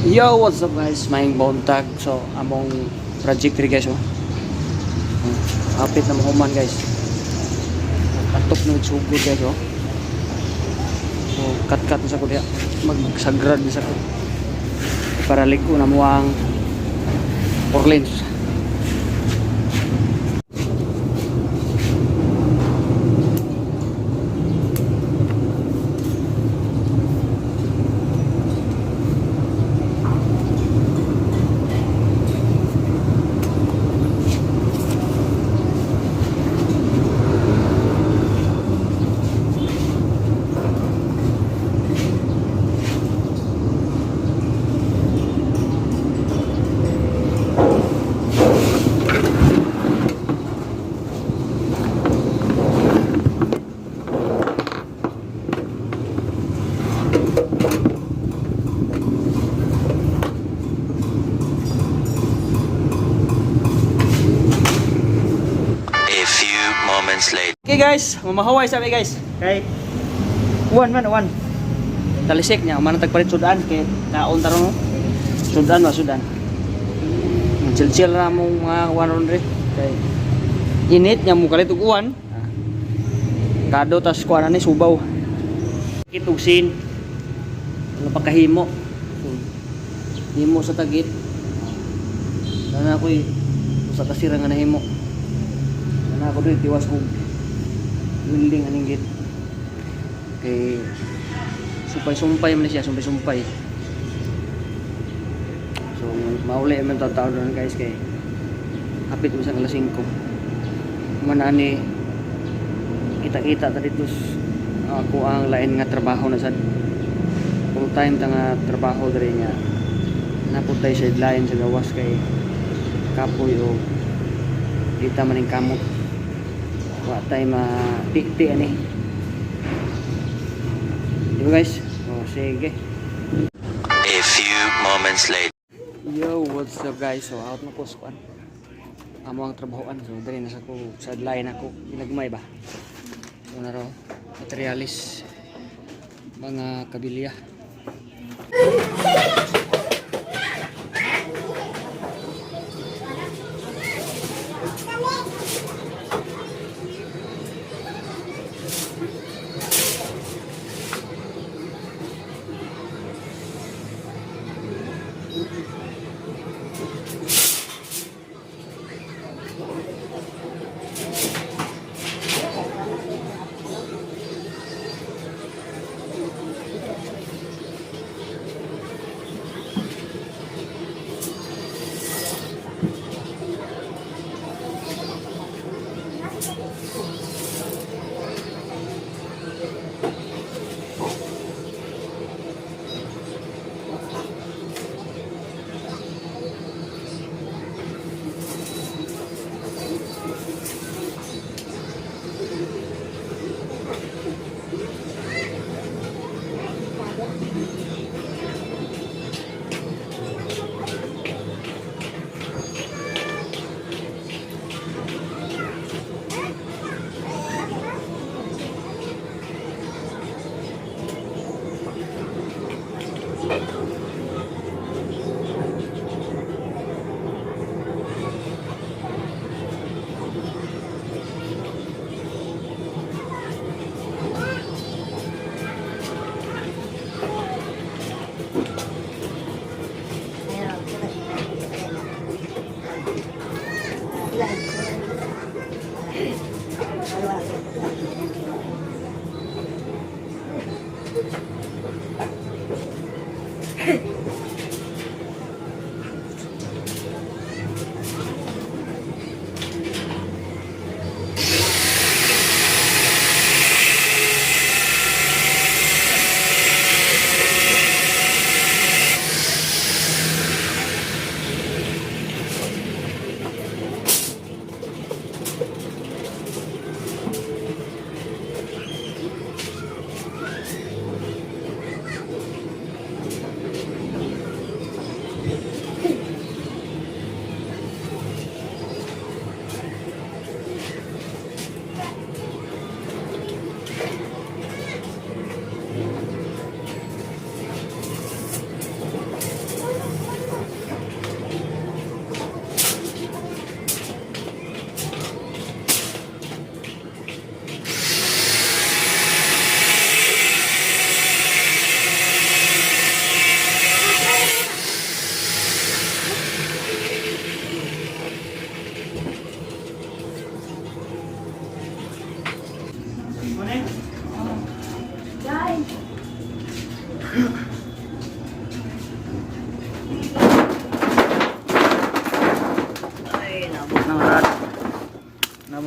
Yo, what's up guys? Maing bauntag. So, among project rin guys, oh. Hapit na mahuman guys. Katok na sugod guys, oh. So, cut-cut na sa ko diya. Magsagrad na sa ko. Para ligo na mo ang 4 lanes. Okay guys, mamahaway sa amin guys. Kay uwan. Talisik niya, manang tagpalit sudan kay kaon taron no. Sudan. Chill ra mo mga waron rin. Kay init niya mo kalit og uwan. Kado tas kuan ani subaw. Kitugsin. Ano pagkahimo. Himo sa tagit. Nana koy sa kasira nga nahimo. Nana ko dito tiwas ko building aning git kay sumpay man siya sumpay so mauli man tataw doon guys kay hapit mo sa alas 5 manani kita ta dito ako ang lain nga trabaho na sad full time ta nga trabaho diri nya naputay sideline sa gawas kay kapoy o kita maning kamot wa tay ma-tikti ani. Yo guys. Oh, sige. A few moments later. Yo, what's up guys? So out na po squad. Amo ang trabahoan. So diri na sa ko sideline ako. Ginagmay ba? So na raw materialis mga kabilya.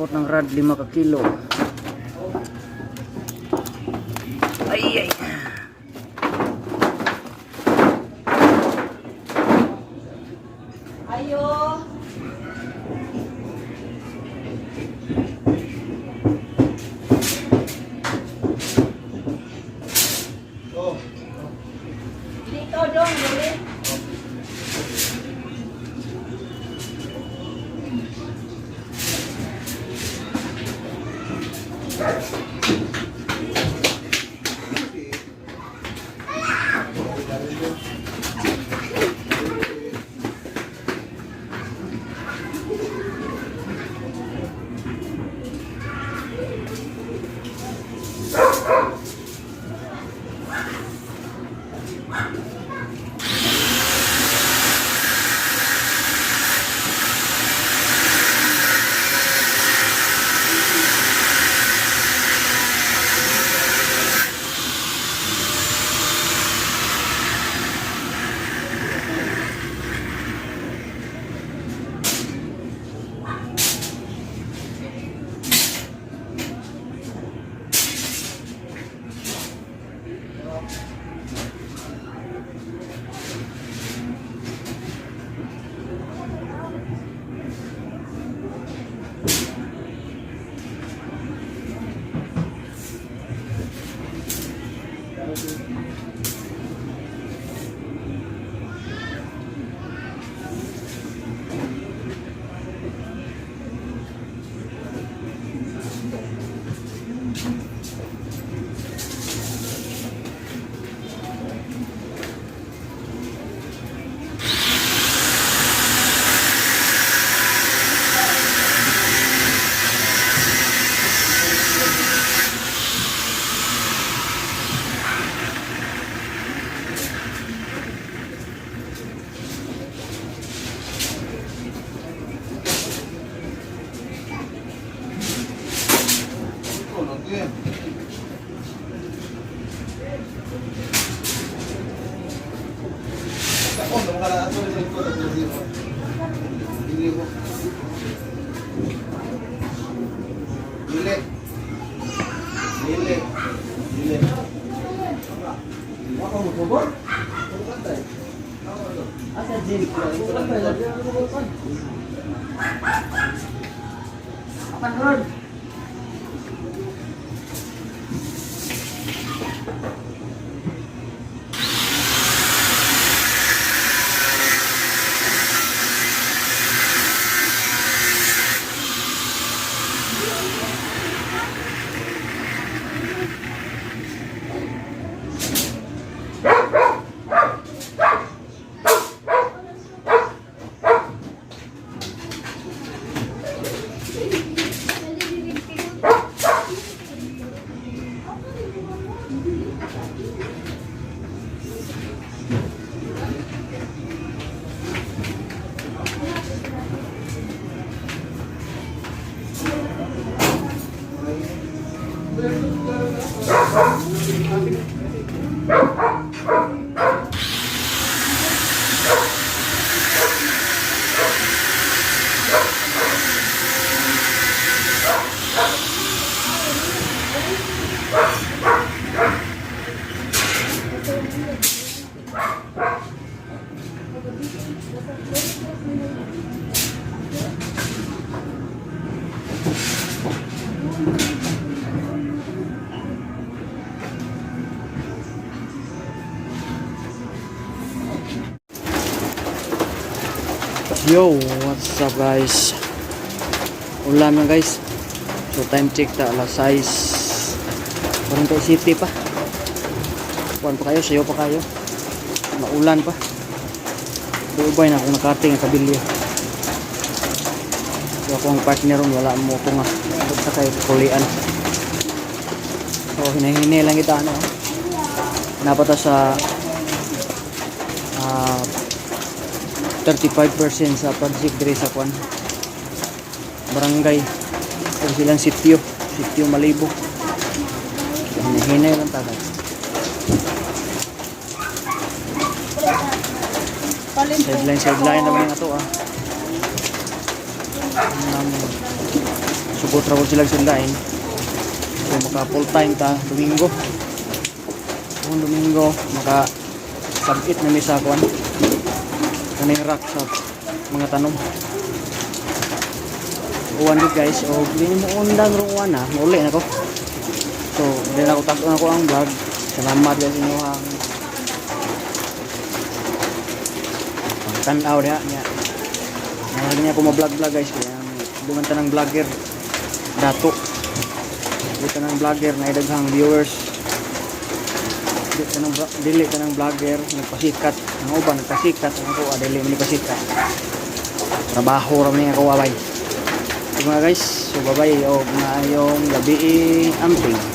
Abot ng rad 5 ka kilo. Ay ay. Ayo. Dito dong, boleh. Yo, what's up guys? Ulan na guys. So time check ta alas 6. Parang tayo city pa. Kuan pa kayo, sayo pa kayo. Maulan pa. Buubay na akong nakating ang kabilya. So akong partner ron, wala mo ito nga. Abot sa kayo kulian. So hinahini lang kita ano. Napata sa 35% sa project diri sa kwan barangay o silang sityo Malibo. Hinay lang tagay sideline naman nga to sugot ra ko sila sundain. So maka full time ta Domingo. Kung Domingo maka sabit na mi sa kuan. Kaning rack sa mga tanom. Uwan gid guys, o dili mo undan ro uwan na, mauli na ko. So, hindi na ako tag-on ako ang vlog. Salamat guys inyo ang tanaw niya. Nalagi niya ako ma-vlog guys kaya duman tanang vlogger dato. Dito tanang vlogger na idaghang viewers. Dili tanang vlogger nagpasikat. Ang uban nagpasikat, ako dili man nagpasikat. Trabaho ra man ako babay. So mga guys, so bye-bye o maayong gabi amping.